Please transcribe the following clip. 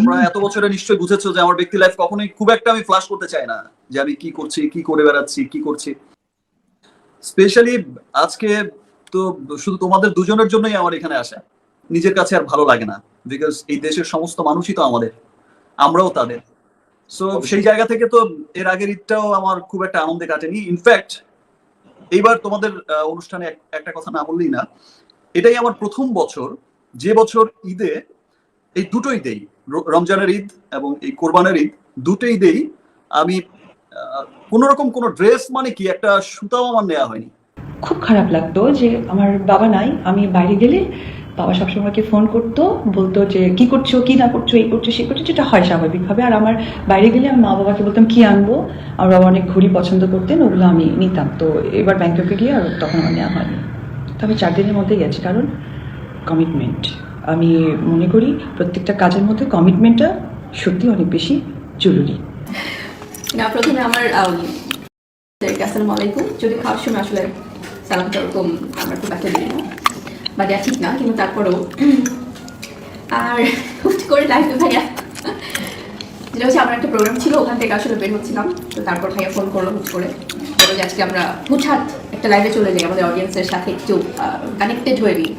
তোমরা এত বছরে নিশ্চয়ই বুঝেছো যে আমার ব্যক্তি লাইফ কখনোই খুব একটা আমি ফ্লাশ করতে চাই না, যে আমি কি করছি, কি করে বেড়াচ্ছি, কি করছি। স্পেশালি আজকে তো শুধু তোমাদের দুজনের জন্যই আমার এখানে আসা। নিজের কাছে আর ভালো লাগে না, বিকজ এই দেশের সমস্ত মানুষই তো আমাদের, আমরাও তাদের। সো সেই জায়গা থেকে তো এর আগের ঈদটাও আমার খুব একটা আনন্দে কাটেনি। ইনফ্যাক্ট এইবার তোমাদের অনুষ্ঠানে একটা কথা না বললেই না, এটাই আমার প্রথম বছর যে বছর ঈদে, এই দুটো ঈদেই, রমজানের ঈদ এবং এই কোরবানের ঈদ, দুটো ঈদেই আমি কোন রকম কোনো ড্রেস মানে কি একটা সুতাও আমার নেওয়া হয়নি। খুব খারাপ লাগতো যে আমার বাবা নাই, আমি বাইরে গেলে বাবা সবসময়কে ফোন করতো, বলতো যে কি করছো, কি না করছো, এই করছো, সেই করছো, যেটা হয় স্বাভাবিকভাবে। আর আমার বাইরে গেলে আমি মা বাবাকে বলতাম কি আনবো। আমার বাবা অনেক ঘড়ি পছন্দ করতেন, ওগুলো আমি নিতাম। তো এবার ব্যাংককে গিয়ে আর তখন আমার নেওয়া হয়নি। তো আমি 4 দিনের মধ্যে গেছি, কারণ কমিটমেন্ট। আমি মনে করি প্রত্যেকটা কাজের মধ্যে কমিটমেন্টটা সত্যি অনেক বেশি জরুরি। না, প্রথমে আমার আসসালামু আলাইকুম। যদি খাওয়ার সময় আসলে সালামটা ওরকম আমরা খুব একটা দিই না বা দেওয়া ঠিক না, কিন্তু তারপরেও আর হুট করে লাইফে ভাইয়া, যেটা হচ্ছে আমার একটা প্রোগ্রাম ছিল, ওখান থেকে আসলে বের হচ্ছিলাম। তো তারপর ভাইয়া ফোন করলো হুট করে, বললো যে আজকে আমরা হুটহাট একটা লাইভে চলে যাই, আমাদের অডিয়েন্সের সাথে একটু কানেক্টেড হয়ে নিই।